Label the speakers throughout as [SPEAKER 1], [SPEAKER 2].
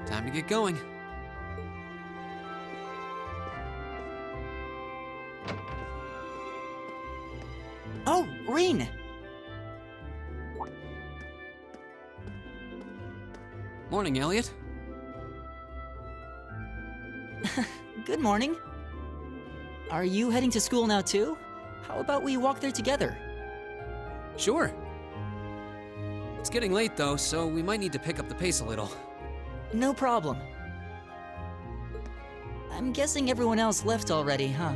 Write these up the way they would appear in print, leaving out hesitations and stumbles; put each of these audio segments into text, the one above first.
[SPEAKER 1] Time to get going.
[SPEAKER 2] Oh, Reen!
[SPEAKER 1] Morning, Elliot.
[SPEAKER 2] Good morning. Are you heading to school now too? How about we walk there together?
[SPEAKER 1] Sure. It's getting late though, so we might need to pick up the pace a little.
[SPEAKER 2] No problem. I'm guessing everyone else left already, huh?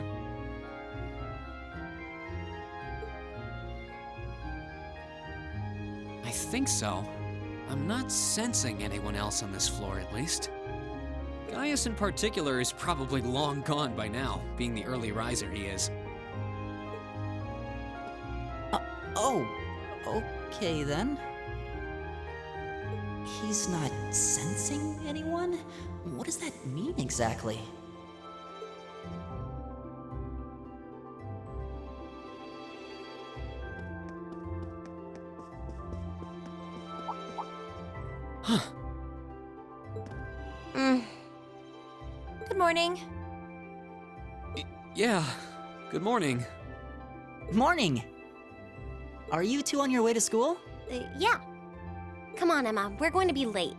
[SPEAKER 1] I think so. I'm not sensing anyone else on this floor, at least. Gaius in particular is probably long gone by now, being the early riser he is.
[SPEAKER 2] Oh, okay then. He's not sensing anyone? What does that mean exactly?
[SPEAKER 1] Huh.
[SPEAKER 3] Good morning.
[SPEAKER 1] Yeah, good morning.
[SPEAKER 2] Morning! Are you two on your way to school?
[SPEAKER 3] Yeah. Come on, Emma. We're going to be late.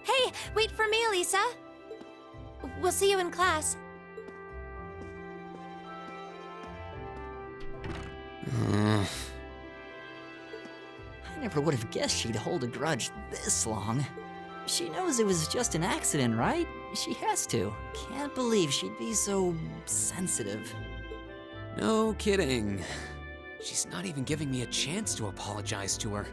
[SPEAKER 3] Hey, wait for me, Elisa. We'll see you in class.
[SPEAKER 2] I never would have guessed she'd hold a grudge this long. She knows it was just an accident, right? She has to. Can't believe she'd be so sensitive.
[SPEAKER 1] No kidding. She's not even giving me a chance to apologize to her.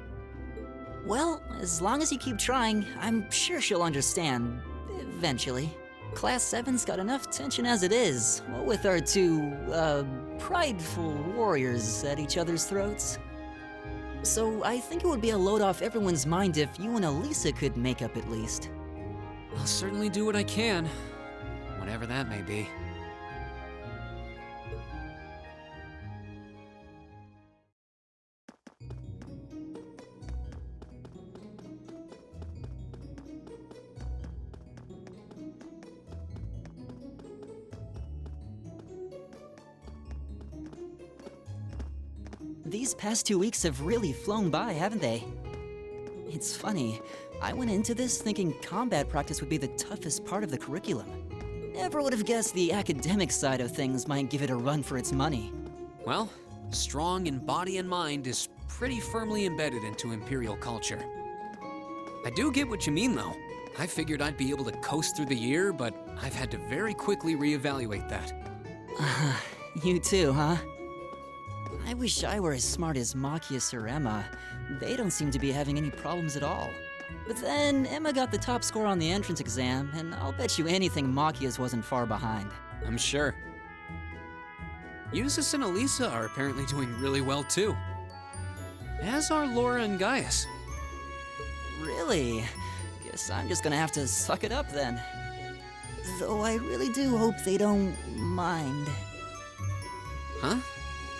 [SPEAKER 2] Well, as long as you keep trying, I'm sure she'll understand. Eventually. Class 7's got enough tension as it is, what with our two, prideful warriors at each other's throats. So I think it would be a load off everyone's mind if you and Elisa could make up at least.
[SPEAKER 1] I'll certainly do what I can, whatever that may be.
[SPEAKER 2] These past 2 weeks have really flown by, haven't they? It's funny, I went into this thinking combat practice would be the toughest part of the curriculum. Never would have guessed the academic side of things might give it a run for its money.
[SPEAKER 1] Well, strong in body and mind is pretty firmly embedded into Imperial culture. I do get what you mean, though. I figured I'd be able to coast through the year, but I've had to very quickly reevaluate that.
[SPEAKER 2] You too, huh? I wish I were as smart as Machias or Emma. They don't seem to be having any problems at all. But then, Emma got the top score on the entrance exam, and I'll bet you anything Machias wasn't far behind.
[SPEAKER 1] I'm sure. Eustace and Elisa are apparently doing really well, too. As are Laura and Gaius.
[SPEAKER 2] Really? Guess I'm just gonna have to suck it up then. Though I really do hope they don't mind.
[SPEAKER 1] Huh?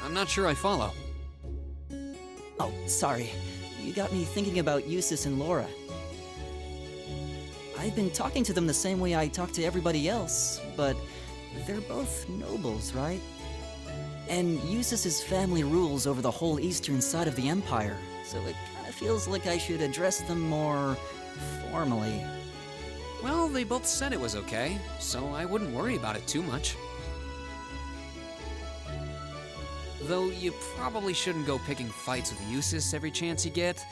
[SPEAKER 1] I'm not sure I follow.
[SPEAKER 2] Oh, sorry. You got me thinking about Eustace and Laura. I've been talking to them the same way I talk to everybody else, but they're both nobles, right? And Eustace's family rules over the whole eastern side of the Empire, so it kinda feels like I should address them more formally.
[SPEAKER 1] Well, they both said it was okay, so I wouldn't worry about it too much. Though you probably shouldn't go picking fights with Eustace every chance you get,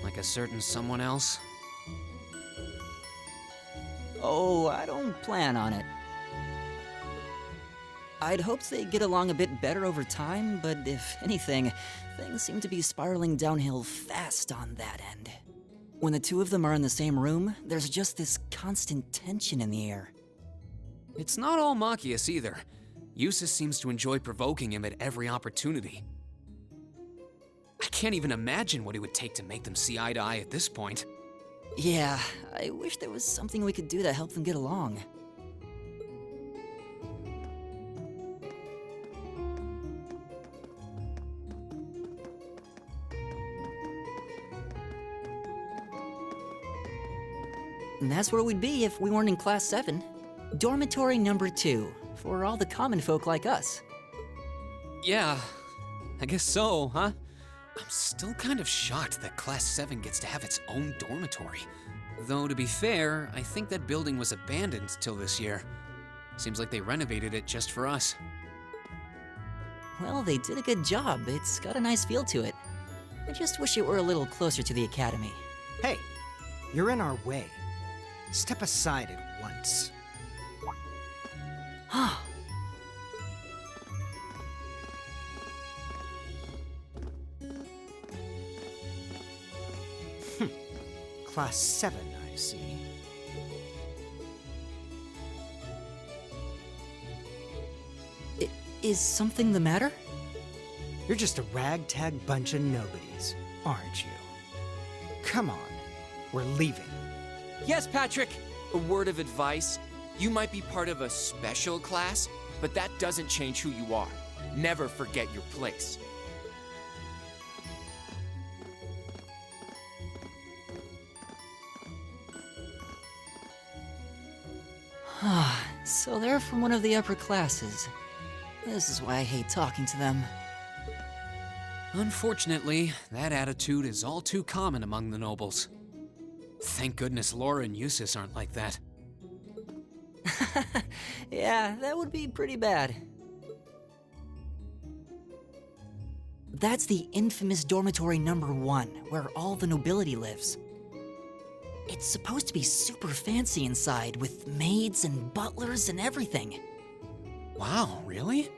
[SPEAKER 1] like a certain someone else.
[SPEAKER 2] Oh, I don't plan on it. I'd hoped they'd get along a bit better over time, but if anything, things seem to be spiraling downhill fast on that end. When the two of them are in the same room, there's just this constant tension in the air.
[SPEAKER 1] It's not all Machias either. Eustace seems to enjoy provoking him at every opportunity. I can't even imagine what it would take to make them see eye to eye at this point.
[SPEAKER 2] Yeah, I wish there was something we could do to help them get along. And that's where we'd be if we weren't in Class 7. Dormitory number 2, for all the common folk like us.
[SPEAKER 1] Yeah, I guess so, huh? I'm still kind of shocked that Class 7 gets to have its own dormitory. Though, to be fair, I think that building was abandoned till this year. Seems like they renovated it just for us.
[SPEAKER 2] Well, they did a good job. It's got a nice feel to it. I just wish it were a little closer to the academy.
[SPEAKER 4] Hey, you're in our way. Step aside at once. Class 7, I see.
[SPEAKER 2] Is something the matter?
[SPEAKER 4] You're just a ragtag bunch of nobodies, aren't you? Come on, we're leaving.
[SPEAKER 5] Yes, Patrick! A word of advice. You might be part of a special class, but that doesn't change who you are. Never forget your place.
[SPEAKER 2] So they're from one of the upper classes. This is why I hate talking to them.
[SPEAKER 1] Unfortunately, that attitude is all too common among the nobles. Thank goodness Laura and Eustace aren't like that.
[SPEAKER 2] Yeah, that would be pretty bad. That's the infamous dormitory number 1, where all the nobility lives. It's supposed to be super fancy inside, with maids and butlers and everything.
[SPEAKER 1] Wow, really?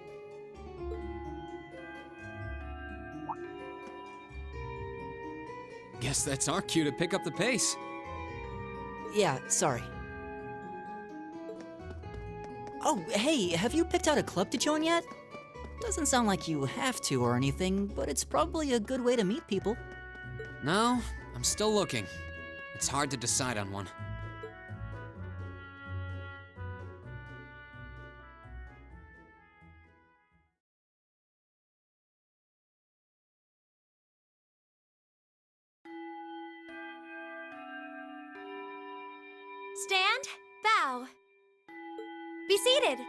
[SPEAKER 1] Guess that's our cue to pick up the pace.
[SPEAKER 2] Yeah, sorry. Oh, hey, have you picked out a club to join yet? Doesn't sound like you have to or anything, but it's probably a good way to meet people.
[SPEAKER 1] No, I'm still looking. It's hard to decide on one.
[SPEAKER 3] Stand, bow. Be seated.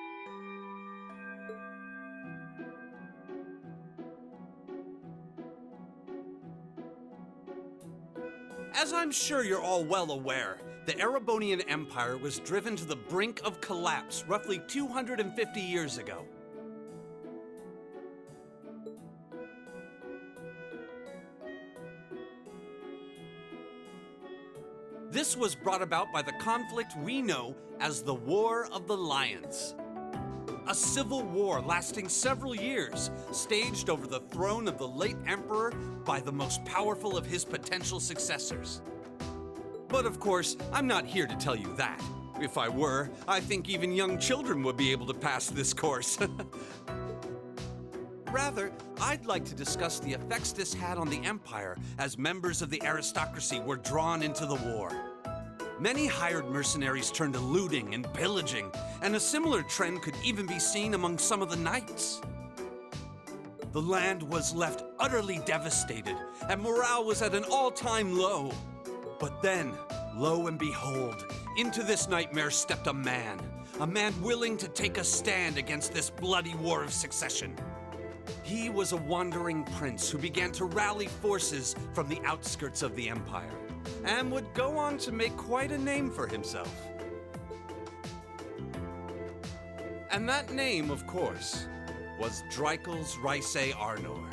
[SPEAKER 6] As I'm sure you're all well aware, the Erebonian Empire was driven to the brink of collapse roughly 250 years ago. This was brought about by the conflict we know as the War of the Lions. A civil war lasting several years, staged over the throne of the late emperor by the most powerful of his potential successors. But of course, I'm not here to tell you that. If I were, I think even young children would be able to pass this course. Rather, I'd like to discuss the effects this had on the Empire as members of the aristocracy were drawn into the war. Many hired mercenaries turned to looting and pillaging, and a similar trend could even be seen among some of the knights. The land was left utterly devastated, and morale was at an all-time low. But then, lo and behold, into this nightmare stepped a man willing to take a stand against this bloody war of succession. He was a wandering prince who began to rally forces from the outskirts of the Empire, and would go on to make quite a name for himself. And that name, of course, was Dreikels Rhysei Arnor.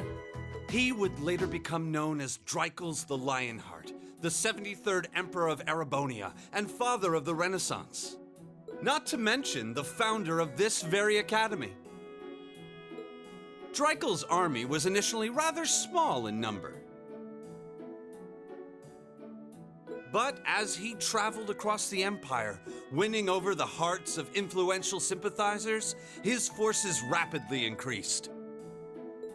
[SPEAKER 6] He would later become known as Dreikels the Lionheart, the 73rd Emperor of Erebonia and father of the Renaissance. Not to mention the founder of this very academy. Dreikels' army was initially rather small in number. But as he traveled across the Empire, winning over the hearts of influential sympathizers, his forces rapidly increased.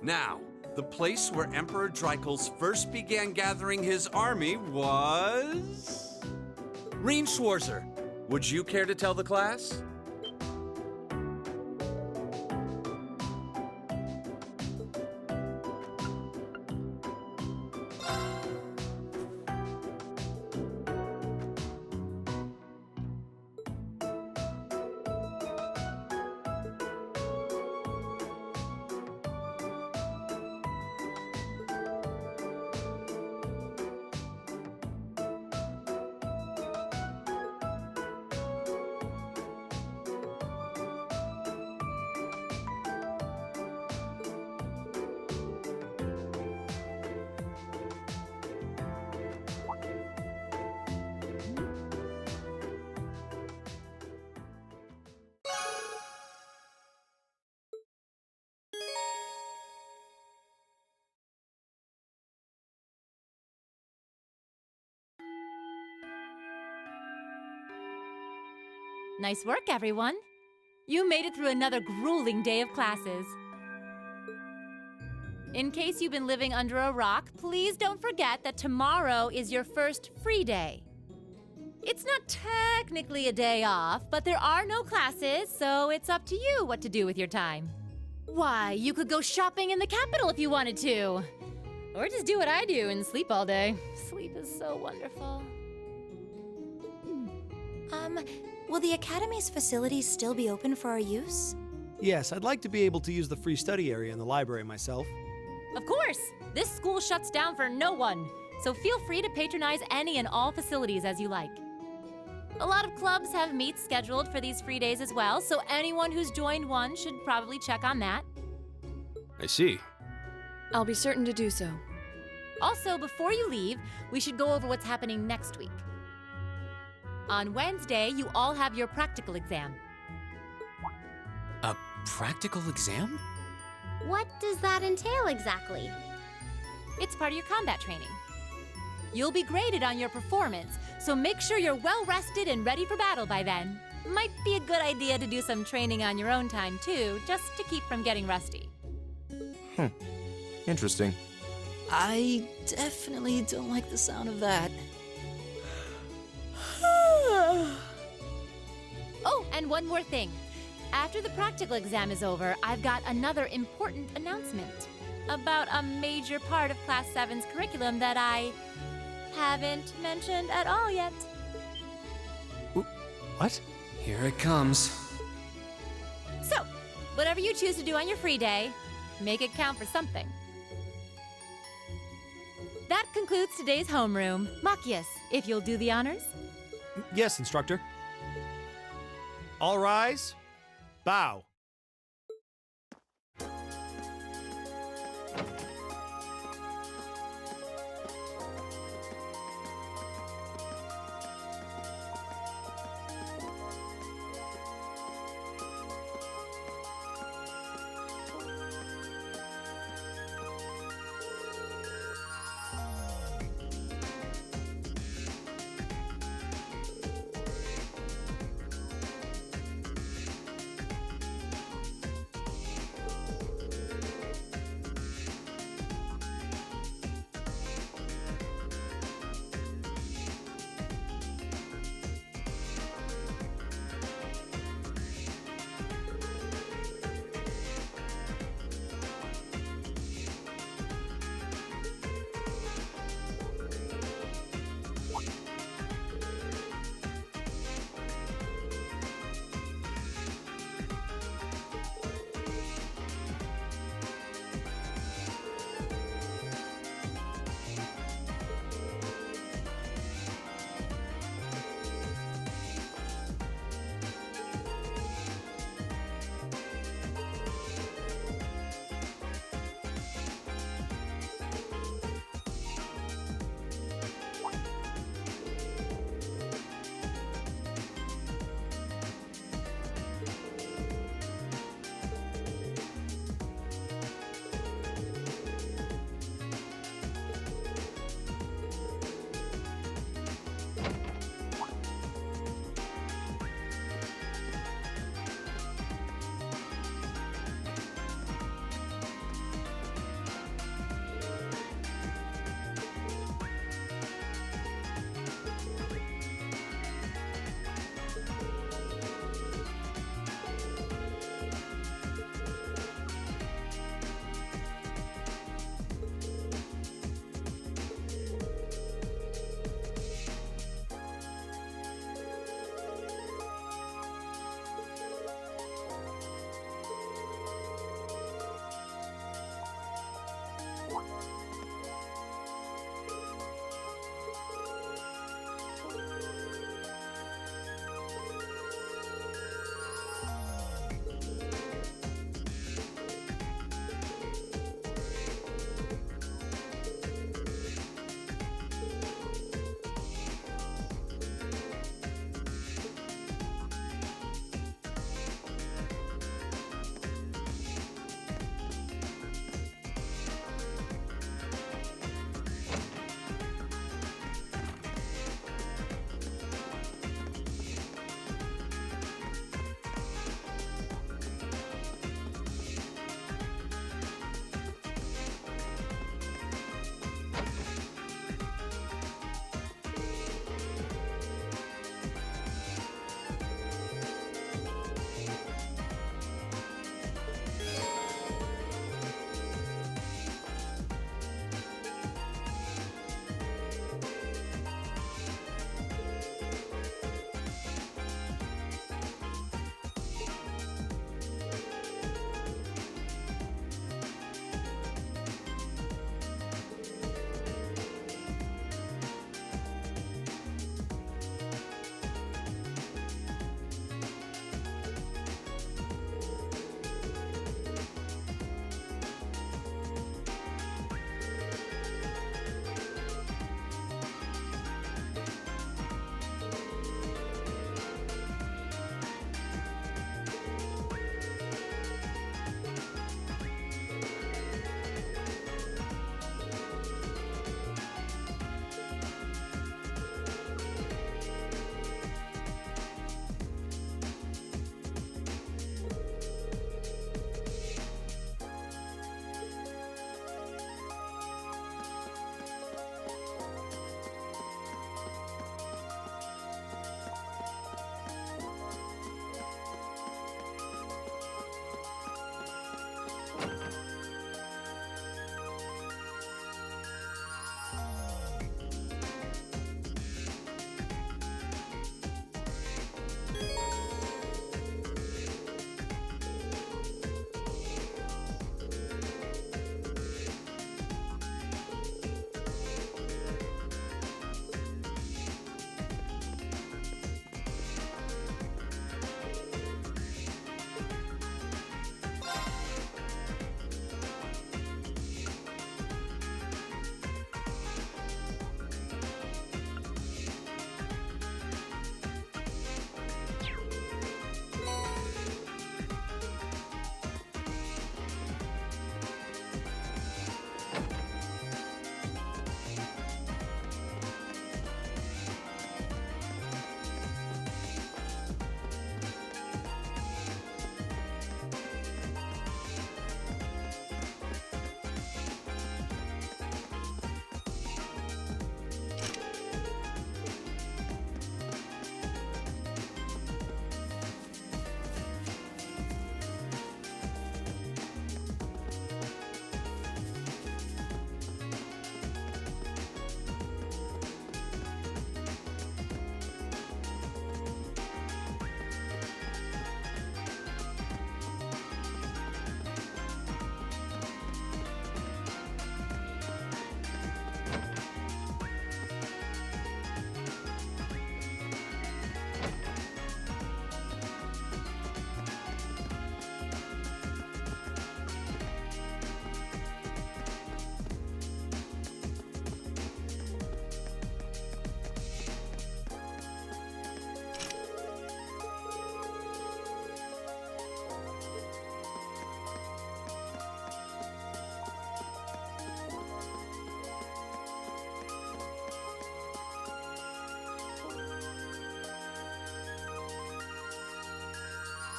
[SPEAKER 6] Now, the place where Emperor Dreikels first began gathering his army was... Rien Schwarzer, would you care to tell the class?
[SPEAKER 7] Nice work, everyone. You made it through another grueling day of classes. In case you've been living under a rock, please don't forget that tomorrow is your first free day. It's not technically a day off, but there are no classes, so it's up to you what to do with your time. Why, you could go shopping in the capital if you wanted to. Or just do what I do and sleep all day. Sleep is so wonderful.
[SPEAKER 3] Will the Academy's facilities still be open for our use?
[SPEAKER 8] Yes, I'd like to be able to use the free study area in the library myself.
[SPEAKER 7] Of course! This school shuts down for no one, so feel free to patronize any and all facilities as you like. A lot of clubs have meets scheduled for these free days as well, so anyone who's joined one should probably check on that.
[SPEAKER 8] I see.
[SPEAKER 9] I'll be certain to do so.
[SPEAKER 7] Also, before you leave, we should go over what's happening next week. On Wednesday, you all have your practical exam.
[SPEAKER 1] A practical exam?
[SPEAKER 3] What does that entail exactly?
[SPEAKER 7] It's part of your combat training. You'll be graded on your performance, so make sure you're well rested and ready for battle by then. Might be a good idea to do some training on your own time too, just to keep from getting rusty.
[SPEAKER 10] Interesting.
[SPEAKER 2] I definitely don't like the sound of that.
[SPEAKER 7] Oh, and one more thing. After the practical exam is over, I've got another important announcement about a major part of Class 7's curriculum that I haven't mentioned at all yet.
[SPEAKER 8] What?
[SPEAKER 1] Here it comes.
[SPEAKER 7] So, whatever you choose to do on your free day, make it count for something. That concludes today's homeroom. Machias, if you'll do the honors.
[SPEAKER 8] Yes, instructor. All rise. Bow.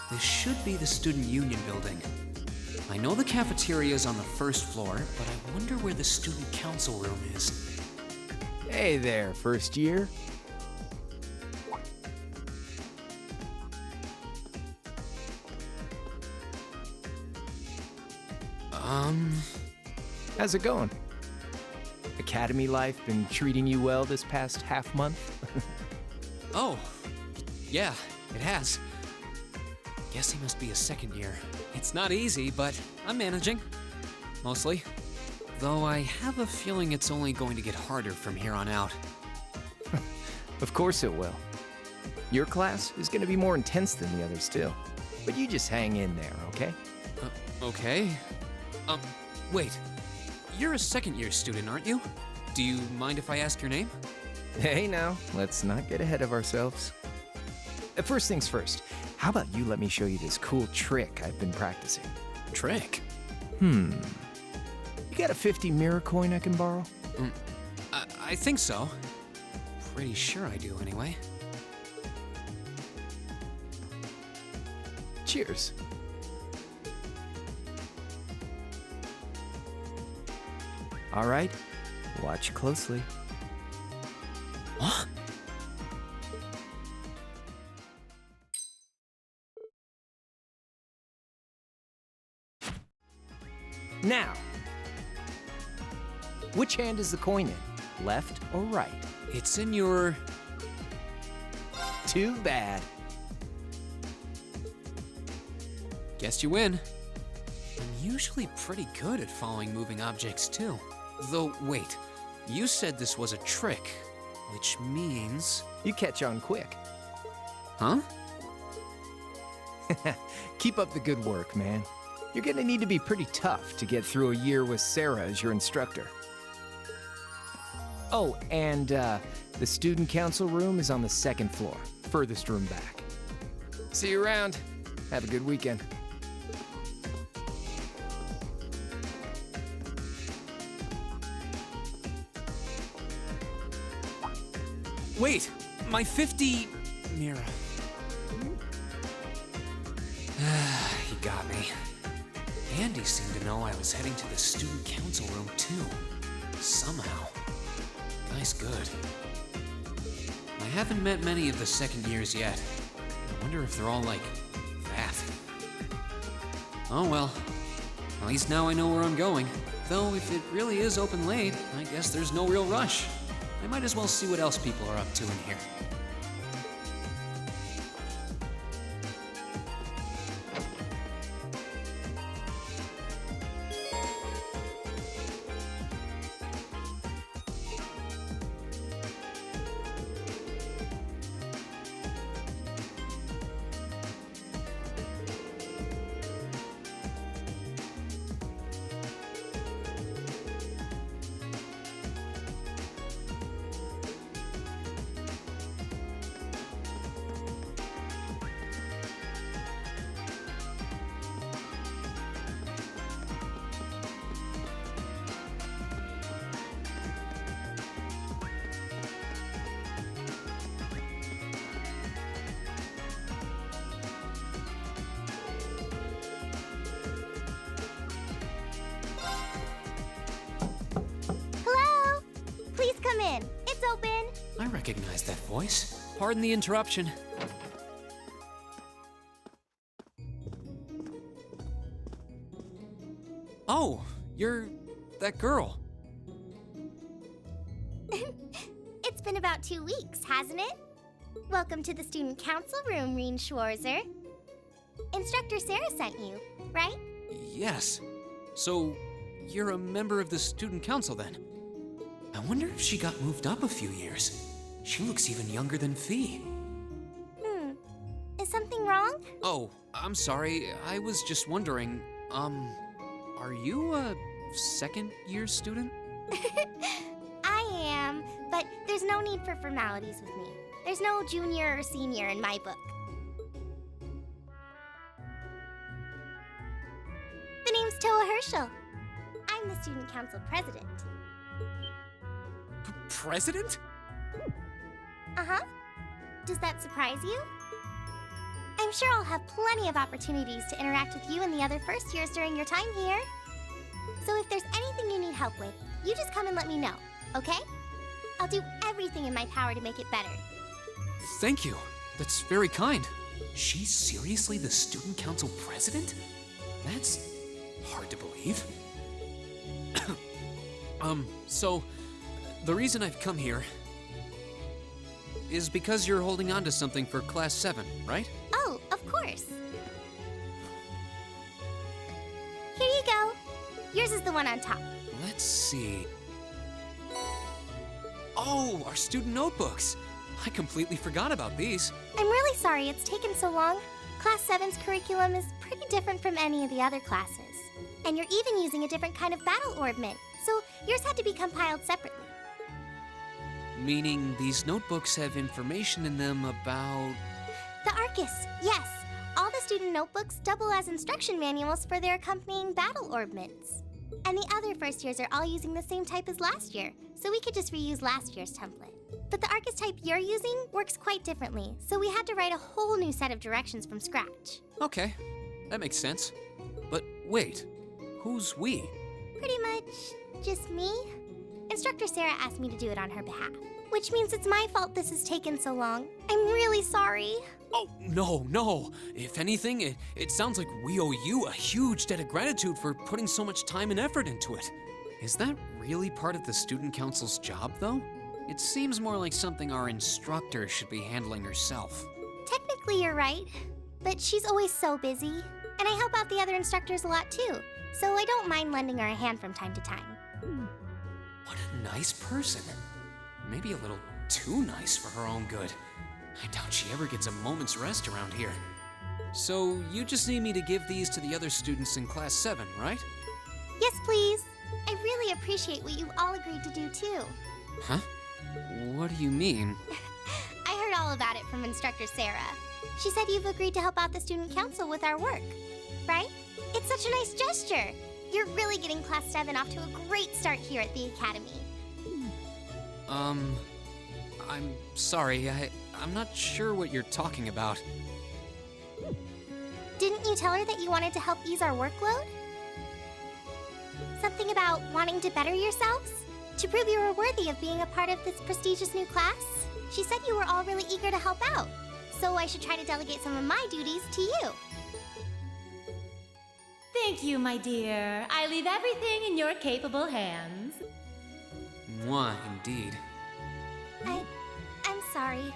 [SPEAKER 1] This should be the Student Union building. I know the cafeteria is on the first floor, but I wonder where the Student Council room is.
[SPEAKER 10] Hey there, first year. How's it going? Academy life been treating you well this past half month?
[SPEAKER 1] Oh, yeah, it has. Guess he must be a second year. It's not easy, but I'm managing. Mostly. Though I have a feeling it's only going to get harder from here on out.
[SPEAKER 10] Of course it will. Your class is going to be more intense than the others too. But you just hang in there, okay?
[SPEAKER 1] Okay. Wait. You're a second-year student, aren't you? Do you mind if I ask your name?
[SPEAKER 10] Hey now, let's not get ahead of ourselves. First things first, how about you let me show you this cool trick I've been practicing?
[SPEAKER 1] Trick?
[SPEAKER 10] You got a 50 mirror coin I can borrow?
[SPEAKER 1] I think so. Pretty sure I do, anyway.
[SPEAKER 10] Cheers. All right, watch closely.
[SPEAKER 1] What?
[SPEAKER 10] Now, which hand is the coin in? Left or right?
[SPEAKER 1] It's in your...
[SPEAKER 10] Too bad.
[SPEAKER 1] Guess you win. I'm usually pretty good at following moving objects, too. Though, wait. You said this was a trick, which means...
[SPEAKER 10] You catch on quick.
[SPEAKER 1] Huh?
[SPEAKER 10] Keep up the good work, man. You're gonna need to be pretty tough to get through a year with Sarah as your instructor. Oh, and the student council room is on the second floor, furthest room back. See you around. Have a good weekend.
[SPEAKER 1] Wait! My 50... Mira. He got me. Andy seemed to know I was heading to the student council room, too. Somehow. Nice good. I haven't met many of the second years yet. I wonder if they're all like that. Oh well. At least now I know where I'm going. Though if it really is open late, I guess there's no real rush. I might as well see what else people are up to in here.
[SPEAKER 3] Hello? Please come in. It's open.
[SPEAKER 1] I recognize that voice. Pardon the interruption. Oh, you're that girl.
[SPEAKER 3] It's been about 2 weeks, hasn't it? Welcome to the student council room, Reen Schwarzer. Instructor Sarah sent you, right?
[SPEAKER 1] Yes. So, you're a member of the student council then? I wonder if she got moved up a few years. She looks even younger than Fee.
[SPEAKER 3] Is something wrong?
[SPEAKER 1] Oh, I'm sorry. I was just wondering, are you a second-year student?
[SPEAKER 3] I am, but there's no need for formalities with me. There's no junior or senior in my book. The name's Toa Herschel. I'm the student council president.
[SPEAKER 1] President?
[SPEAKER 3] Uh-huh. Does that surprise you? I I'm sure I'll have plenty of opportunities to interact with you and the other first years during your time here. So if there's anything you need help with, you just come and let me know, okay? I'll do everything in my power to make it better.
[SPEAKER 1] Thank you. That's very kind. She's seriously the student council president? That's hard to believe. So the reason I've come here is because you're holding on to something for Class 7, right?
[SPEAKER 3] Oh, of course. Here you go. Yours is the one on top.
[SPEAKER 1] Let's see. Oh, our student notebooks. I completely forgot about these.
[SPEAKER 3] I'm really sorry it's taken so long. Class 7's curriculum is pretty different from any of the other classes. And you're even using a different kind of battle orb mint, so yours had to be compiled separately.
[SPEAKER 1] Meaning these notebooks have information in them about...
[SPEAKER 3] The Arcus, yes. All the student notebooks double as instruction manuals for their accompanying battle orb mints. And the other first years are all using the same type as last year, so we could just reuse last year's template. But the Arcus type you're using works quite differently, so we had to write a whole new set of directions from scratch.
[SPEAKER 1] Okay, that makes sense. But wait, who's we?
[SPEAKER 3] Pretty much just me. Instructor Sarah asked me to do it on her behalf, which means it's my fault this has taken so long. I'm really sorry.
[SPEAKER 1] Oh, no. If anything, it sounds like we owe you a huge debt of gratitude for putting so much time and effort into it. Is that really part of the student council's job, though? It seems more like something our instructor should be handling herself.
[SPEAKER 3] Technically, you're right, but she's always so busy. And I help out the other instructors a lot, too, so I don't mind lending her a hand from time to time.
[SPEAKER 1] What a nice person. Maybe a little too nice for her own good. I doubt she ever gets a moment's rest around here. So you just need me to give these to the other students in Class 7, right?
[SPEAKER 3] Yes, please. I really appreciate what you've all agreed to do, too.
[SPEAKER 1] Huh? What do you mean?
[SPEAKER 3] I heard all about it from Instructor Sarah. She said you've agreed to help out the student council with our work, right? It's such a nice gesture. You're really getting Class 7 off to a great start here at the Academy.
[SPEAKER 1] I'm sorry, I'm not sure what you're talking about.
[SPEAKER 3] Didn't you tell her that you wanted to help ease our workload? Something about wanting to better yourselves? To prove you were worthy of being a part of this prestigious new class? She said you were all really eager to help out, so I should try to delegate some of my duties to you.
[SPEAKER 7] Thank you, my dear. I leave everything in your capable hands.
[SPEAKER 1] Mwah, indeed.
[SPEAKER 3] I'm sorry.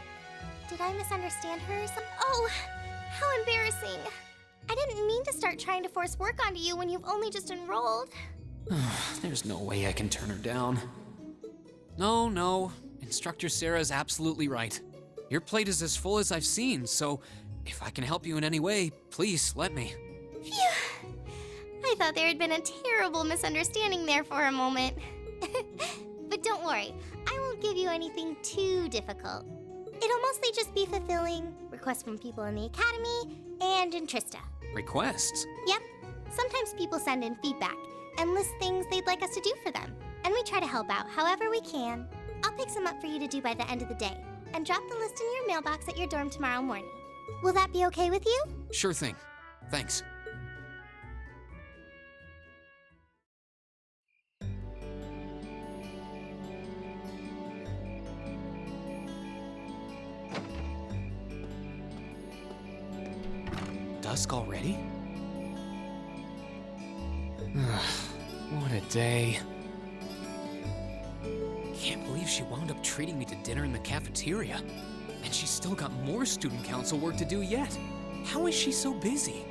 [SPEAKER 3] Did I misunderstand her or something? Oh, how embarrassing. I didn't mean to start trying to force work onto you when you've only just enrolled.
[SPEAKER 1] There's no way I can turn her down. No. Instructor Sarah's absolutely right. Your plate is as full as I've seen, so if I can help you in any way, please let me.
[SPEAKER 3] Phew. I thought there had been a terrible misunderstanding there for a moment. But don't worry, I won't give you anything too difficult. It'll mostly just be fulfilling requests from people in the Academy and in Trista.
[SPEAKER 1] Requests?
[SPEAKER 3] Yep. Sometimes people send in feedback and list things they'd like us to do for them, and we try to help out however we can. I'll pick some up for you to do by the end of the day, and drop the list in your mailbox at your dorm tomorrow morning. Will that be okay with you?
[SPEAKER 1] Sure thing. Thanks. Dusk already? What a day. Can't believe she wound up treating me to dinner in the cafeteria. And she's still got more student council work to do yet. How is she so busy?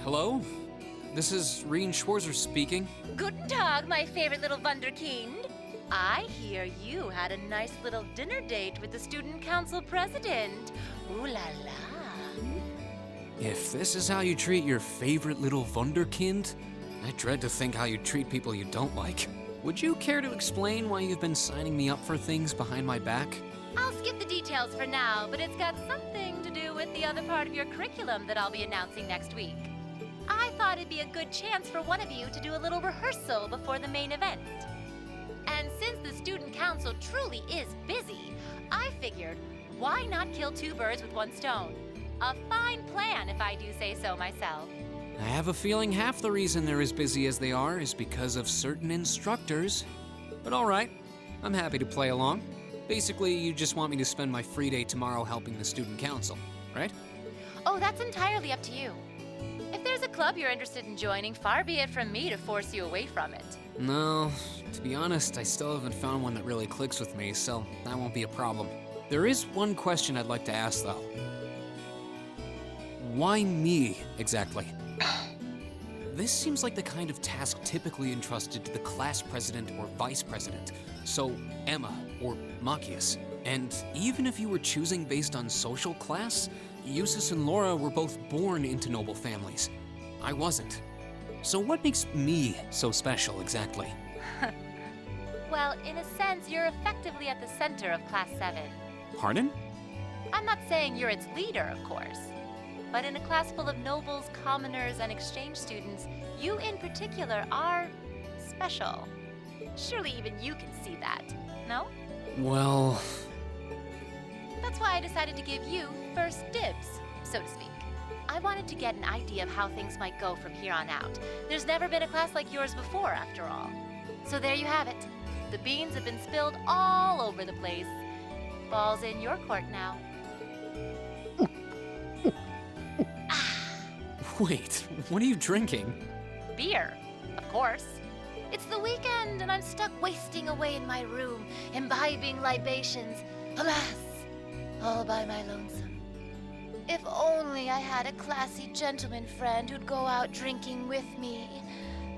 [SPEAKER 1] Hello? This is Rien Schwarzer speaking.
[SPEAKER 7] Guten Tag, my favorite little Wunderkind. I hear you had a nice little dinner date with the student council president. Ooh la la.
[SPEAKER 1] If this is how you treat your favorite little Wunderkind, I dread to think how you treat people you don't like. Would you care to explain why you've been signing me up for things behind my back?
[SPEAKER 7] I'll skip the details for now, but it's got something to do with the other part of your curriculum that I'll be announcing next week. I thought it'd be a good chance for one of you to do a little rehearsal before the main event. And since the student council truly is busy, I figured, why not kill two birds with one stone? A fine plan, if I do say so myself.
[SPEAKER 1] I have a feeling half the reason they're as busy as they are is because of certain instructors. But all right, I'm happy to play along. Basically, you just want me to spend my free day tomorrow helping the student council, right?
[SPEAKER 7] Oh, that's entirely up to you. If there's a club you're interested in joining, far be it from me to force you away from it.
[SPEAKER 1] No, to be honest, I still haven't found one that really clicks with me, so that won't be a problem. There is one question I'd like to ask, though. Why me, exactly? This seems like the kind of task typically entrusted to the class president or vice president, so Emma or Machias. And even if you were choosing based on social class, Eustace and Laura were both born into noble families. I wasn't. So what makes me so special, exactly?
[SPEAKER 7] Well, in a sense, you're effectively at the center of Class 7.
[SPEAKER 1] Pardon?
[SPEAKER 7] I'm not saying you're its leader, of course. But in a class full of nobles, commoners, and exchange students, you in particular are special. Surely even you can see that, no?
[SPEAKER 1] Well...
[SPEAKER 7] That's why I decided to give you first dibs, so to speak. I wanted to get an idea of how things might go from here on out. There's never been a class like yours before, after all. So there you have it. The beans have been spilled all over the place. Ball's in your court now.
[SPEAKER 1] Wait, what are you drinking?
[SPEAKER 7] Beer, of course. It's the weekend and I'm stuck wasting away in my room, imbibing libations. Alas, all by my lonesome. If only I had a classy gentleman friend who'd go out drinking with me.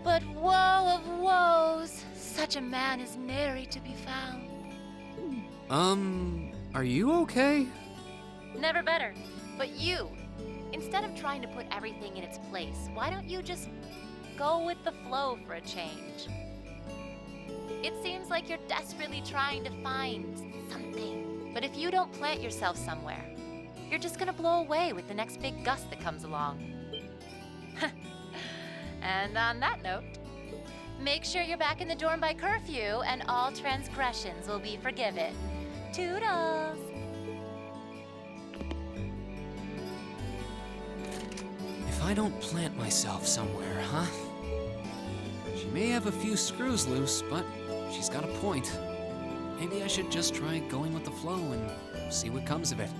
[SPEAKER 7] But woe of woes, such a man is nary to be found.
[SPEAKER 1] Are you okay?
[SPEAKER 7] Never better. But you, instead of trying to put everything in its place, why don't you just go with the flow for a change? It seems like you're desperately trying to find something. But if you don't plant yourself somewhere, you're just gonna blow away with the next big gust that comes along. And on that note, make sure you're back in the dorm by curfew and all transgressions will be forgiven. Toodles!
[SPEAKER 1] If I don't plant myself somewhere, huh? She may have a few screws loose, but she's got a point. Maybe I should just try going with the flow and see what comes of it.